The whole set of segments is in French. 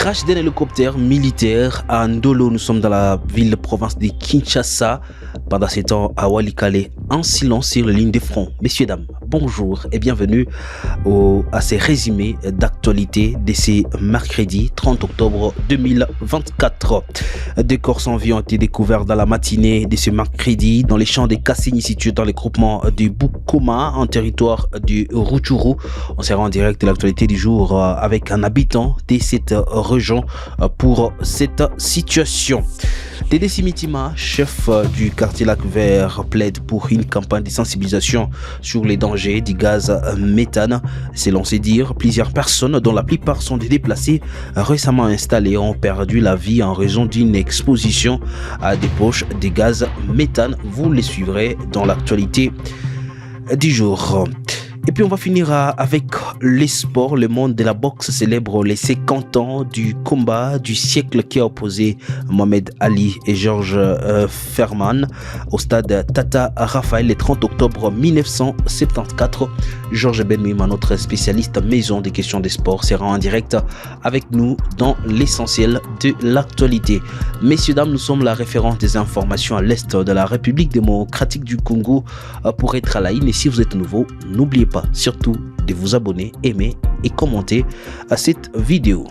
Crash d'un hélicoptère militaire à Ndolo. Nous sommes dans la ville de province de Kinshasa. Pendant ces temps, à Walikale, en silence sur la ligne de front. Messieurs, dames, bonjour et bienvenue à ces résumés d'actualité de ce mercredi 30 octobre 2024. Des corps sans vie ont été découverts dans la matinée de ce mercredi dans les champs de Kassini situés dans le groupement de Bukoma en territoire du Rutshuru. On sera en direct de l'actualité du jour avec un habitant de cette région pour cette situation. Dédé Simitima, chef du quartier Lac Vert, plaide pour une campagne de sensibilisation sur les dangers du gaz méthane. Selon ses dires, plusieurs personnes, dont la plupart sont des déplacés récemment installés, ont perdu la vie en raison d'une exposition à des poches de gaz méthane. Vous les suivrez dans l'actualité du jour. Et puis on va finir avec les sports. Le monde de la boxe célèbre les 50 ans du combat du siècle qui a opposé Mohamed Ali et Georges Foreman au stade Tata Raphaël le 30 octobre 1974. Georges Benmima, notre spécialiste maison des questions des sports, sera en direct avec nous dans l'essentiel de l'actualité. Messieurs, dames, nous sommes la référence des informations à l'est de la République démocratique du Congo pour être à la une. Et si vous êtes nouveau, n'oubliez pas surtout de vous abonner, aimer et commenter à cette vidéo.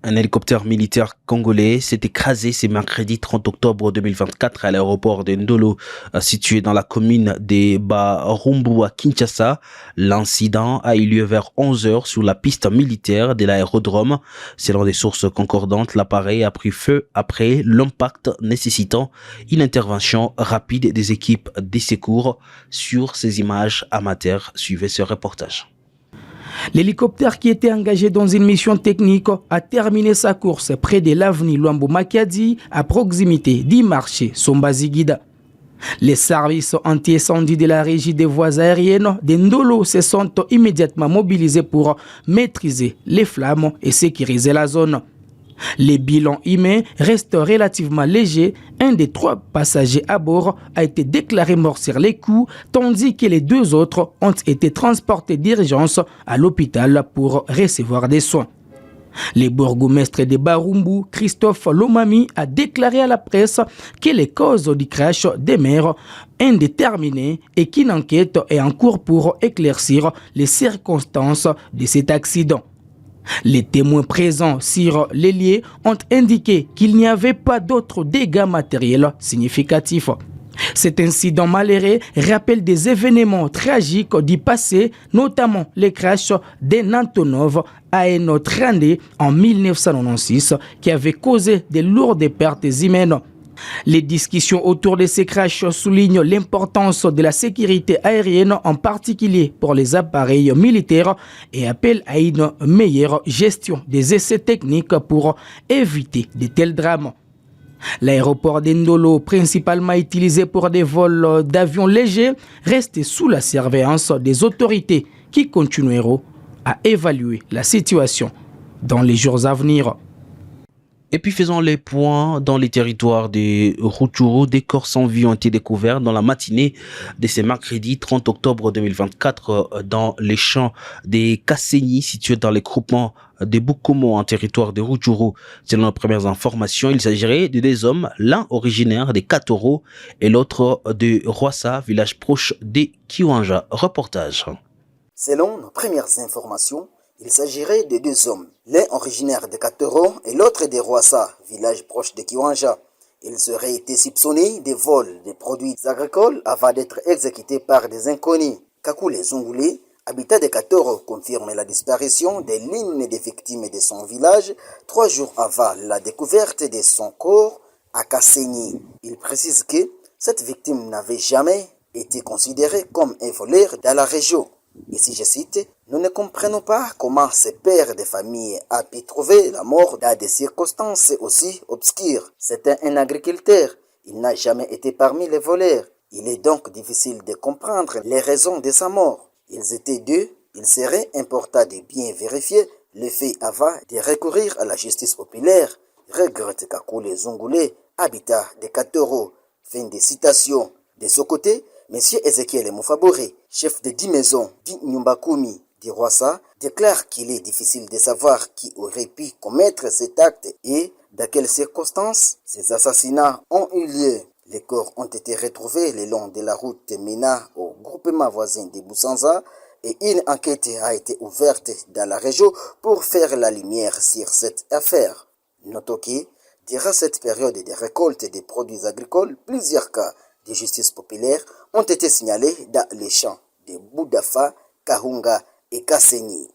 Un hélicoptère militaire congolais s'est écrasé ce mercredi 30 octobre 2024 à l'aéroport de Ndolo, situé dans la commune de Barumbu à Kinshasa. L'incident a eu lieu vers 11 h sur la piste militaire de l'aérodrome. Selon des sources concordantes, l'appareil a pris feu après l'impact nécessitant une intervention rapide des équipes de secours. Sur ces images amateurs, suivez ce reportage. L'hélicoptère qui était engagé dans une mission technique a terminé sa course près de l'avenue Luambo Makadi à proximité du marché Sombazigida. Les services anti-incendie de la régie des voies aériennes de Ndolo se sont immédiatement mobilisés pour maîtriser les flammes et sécuriser la zone. Les bilans humains restent relativement légers. Un des 3 passagers à bord a été déclaré mort sur les coups, tandis que les 2 autres ont été transportés d'urgence à l'hôpital pour recevoir des soins. Le bourgmestre de Barumbu, Christophe Lomami, a déclaré à la presse que les causes du crash demeurent indéterminées et qu'une enquête est en cours pour éclaircir les circonstances de cet accident. Les témoins présents sur les lieux ont indiqué qu'il n'y avait pas d'autres dégâts matériels significatifs. Cet incident malheureux rappelle des événements tragiques du passé, notamment le crash de Antonov à Enotrande en 1996 qui avait causé de lourdes pertes humaines. Les discussions autour de ces crashs soulignent l'importance de la sécurité aérienne, en particulier pour les appareils militaires, et appellent à une meilleure gestion des essais techniques pour éviter de tels drames. L'aéroport d'Ndolo, principalement utilisé pour des vols d'avions légers, reste sous la surveillance des autorités qui continueront à évaluer la situation dans les jours à venir. Et puis faisons les points dans les territoires de Rutshuru. Des corps sans vie ont été découverts dans la matinée de ce mercredi 30 octobre 2024 dans les champs des Kasseni situés dans les groupements de Bukoma en territoire de Rutshuru. Selon les premières informations, il s'agirait de 2 hommes, l'un originaire de Katoro et l'autre de Rwasa, village proche de Kiwanja. Reportage. Selon nos premières informations, il s'agirait de 2 hommes, l'un originaire de Katoro et l'autre de Rwasa, village proche de Kiwanja. Ils auraient été soupçonnés de vol de produits agricoles avant d'être exécutés par des inconnus. Kakule Zungule, habitant de Katoro, confirme la disparition de l'une des victimes de son village 3 jours avant la découverte de son corps à Kasseni. Il précise que cette victime n'avait jamais été considérée comme un voleur dans la région. Ici je cite, « Nous ne comprenons pas comment ce père de famille a pu trouver la mort dans des circonstances aussi obscures. C'était un agriculteur, il n'a jamais été parmi les voleurs. Il est donc difficile de comprendre les raisons de sa mort. Ils étaient 2, il serait important de bien vérifier le fait avant de recourir à la justice populaire. regrette Kakule Zungule, habitat des Katoro. Fin de citation. De ce côté, M. Ezekiel Moufabore, chef de 10 maisons d'Inyumbakumi d'Iroassa, déclare qu'il est difficile de savoir qui aurait pu commettre cet acte et dans quelles circonstances ces assassinats ont eu lieu. Les corps ont été retrouvés le long de la route menant au groupement voisin de Boussanza et une enquête a été ouverte dans la région pour faire la lumière sur cette affaire. Notons que, durant cette période de récolte des produits agricoles, plusieurs cas de justice populaire ont été signalés dans les champs de Boudafa, Kahunga et Kasenyi.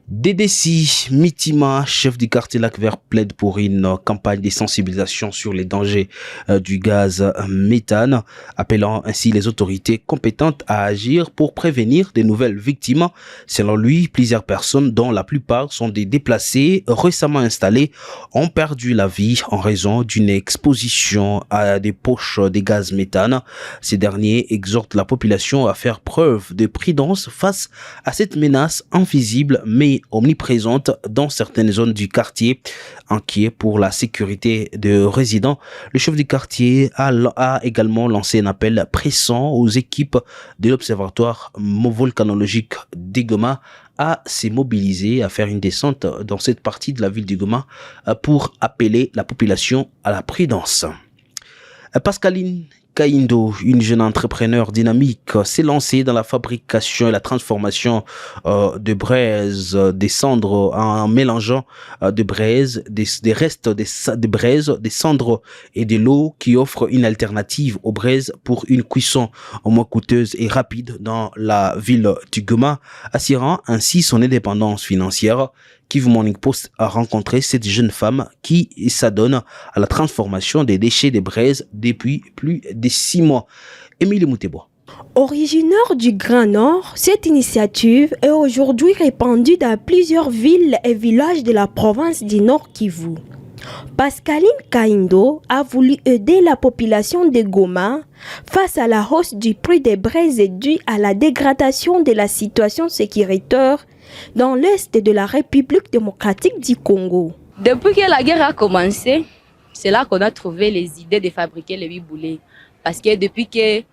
DDC Mitima, chef du quartier Lac Vert, plaide pour une campagne de sensibilisation sur les dangers du gaz méthane, appelant ainsi les autorités compétentes à agir pour prévenir de nouvelles victimes. Selon lui, plusieurs personnes, dont la plupart sont des déplacés récemment installés, ont perdu la vie en raison d'une exposition à des poches de gaz méthane. Ces derniers exhortent la population à faire preuve de prudence face à cette menace invisible mais omniprésente dans certaines zones du quartier. Inquiet pour la sécurité des résidents, le chef du quartier a également lancé un appel pressant aux équipes de l'observatoire volcanologique de Goma à se mobiliser, à faire une descente dans cette partie de la ville de Goma pour appeler la population à la prudence. Pascaline Kaindo, une jeune entrepreneur dynamique, s'est lancée dans la fabrication et la transformation de braise, des cendres, en mélangeant de braise, des restes de braise, des cendres et de l'eau qui offre une alternative aux braises pour une cuisson moins coûteuse et rapide dans la ville du Goma, assurant ainsi son indépendance financière. Kivu Morning Post a rencontré cette jeune femme qui s'adonne à la transformation des déchets de braise depuis plus de 6 mois. Émilie Moutebois. Originaire du Grand Nord, cette initiative est aujourd'hui répandue dans plusieurs villes et villages de la province du Nord Kivu. Pascaline Kaindo a voulu aider la population de Goma face à la hausse du prix des braises due à la dégradation de la situation sécuritaire dans l'est de la République démocratique du Congo. Depuis que la guerre a commencé, c'est là qu'on a trouvé les idées de fabriquer les biboulés. Parce que depuis que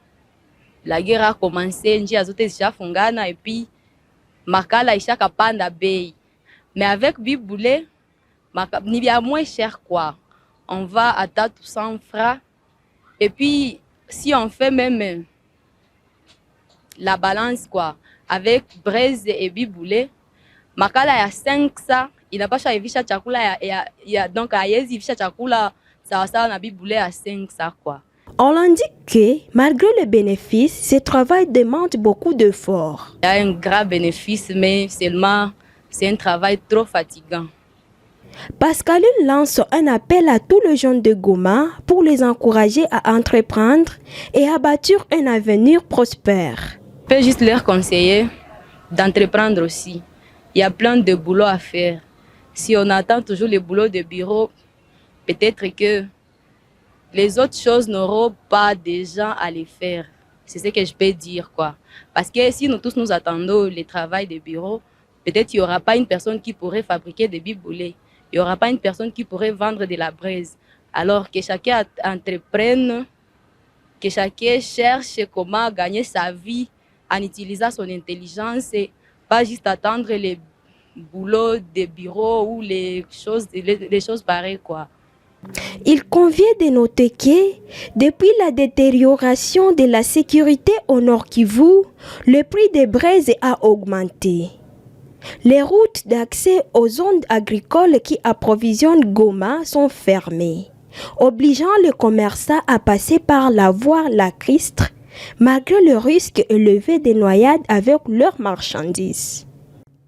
la guerre a commencé, nji azote isha fungana et puis makala isha kapanda bei. Mais avec biboulé, ni bien moins cher quoi. On va à 400 francs. Et puis si on fait même la balance quoi, avec braise et biboulé, makala ya 500, inapasha hivisha chakula ya donc ayezi hivisha chakula sawa sawa na biboulé à 500 quoi. On indique que, malgré les bénéfices, ce travail demande beaucoup d'efforts. Il y a un grand bénéfice, mais seulement c'est un travail trop fatigant. Pascaline lance un appel à tous les jeunes de Goma pour les encourager à entreprendre et à bâtir un avenir prospère. Je peux juste leur conseiller d'entreprendre aussi. Il y a plein de boulot à faire. Si on attend toujours le boulot de bureau, peut-être que les autres choses n'auront pas de gens à les faire. C'est ce que je peux dire, quoi. Parce que si nous tous nous attendons le travail de bureau, peut-être qu'il n'y aura pas une personne qui pourrait fabriquer des biboulés. Il n'y aura pas une personne qui pourrait vendre de la braise. Alors que chacun entreprenne, que chacun cherche comment gagner sa vie en utilisant son intelligence et pas juste attendre les boulots de bureau ou les choses pareilles, quoi. Il convient de noter que, depuis la détérioration de la sécurité au Nord Kivu, le prix des braises a augmenté. Les routes d'accès aux zones agricoles qui approvisionnent Goma sont fermées, obligeant les commerçants à passer par la voie lacustre, malgré le risque élevé des noyades avec leurs marchandises.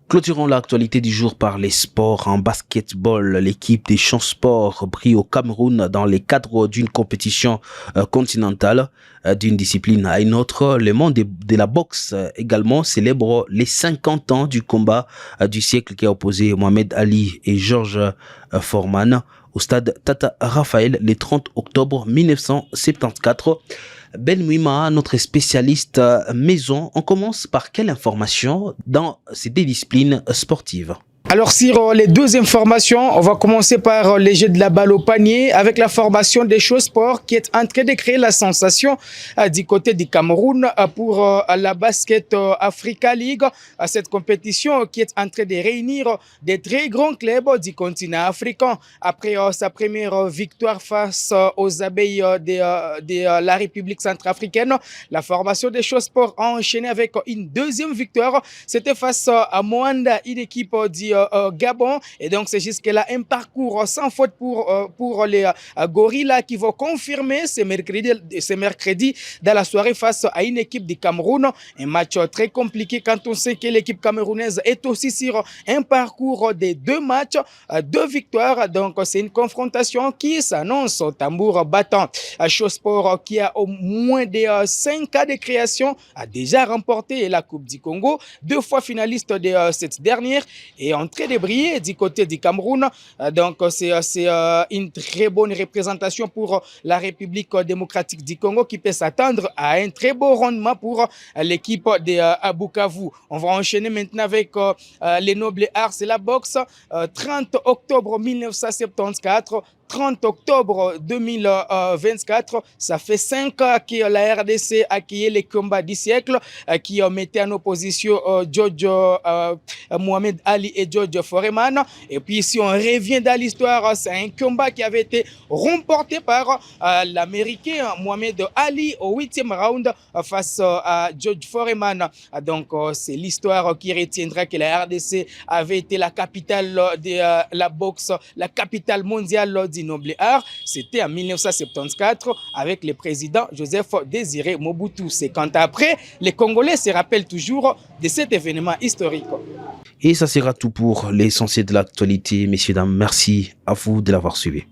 Clôturons l'actualité du jour par les sports. En basketball, l'équipe des Champs Sports brille au Cameroun dans les cadres d'une compétition continentale, d'une discipline à une autre. Le monde de la boxe également célèbre les 50 ans du combat du siècle qui a opposé Mohamed Ali et George Foreman au stade Tata Raphaël le 30 octobre 1974. Ben Mouima, notre spécialiste maison, on commence par quelle information dans ces deux disciplines sportives? Alors sur les deux informations, on va commencer par les jeux de la balle au panier avec la formation des Show Sport qui est en train de créer la sensation du côté du Cameroun pour la Basket Africa League. Cette compétition qui est en train de réunir des très grands clubs du continent africain. Après sa première victoire face aux abeilles de la République centrafricaine, la formation des Show Sport a enchaîné avec une deuxième victoire. C'était face à Moanda, une équipe du Gabon, et donc c'est jusque-là un parcours sans faute pour les Gorillas qui vont confirmer ce mercredi dans la soirée face à une équipe du Cameroun. Un match très compliqué quand on sait que l'équipe camerounaise est aussi sur un parcours de 2 matchs, 2 victoires. Donc c'est une confrontation qui s'annonce au tambour battant. Show Sport qui a au moins de 5 cas de création a déjà remporté la Coupe du Congo, 2 fois finaliste de cette dernière et en train de briller du côté du Cameroun. Donc c'est une très bonne représentation pour la République démocratique du Congo qui peut s'attendre à un très beau rendement pour l'équipe de Bukavu. On va enchaîner maintenant avec les nobles arts et la boxe. 30 octobre 1974, 30 octobre 2024, ça fait 5 ans que la RDC a accueilli les combats du siècle qui mettait en opposition George Mohamed Ali et George Foreman. Et puis si on revient dans l'histoire, c'est un combat qui avait été remporté par l'Américain Mohamed Ali au 8e round face à George Foreman. Donc c'est l'histoire qui retiendra que la RDC avait été la capitale de la boxe, la capitale mondiale du noble art. C'était en 1974 avec le président Joseph Désiré Mobutu. 50 ans après, les Congolais se rappellent toujours de cet événement historique. Et ça sera tout pour l'essentiel de l'actualité, messieurs, dames. Merci à vous de l'avoir suivi.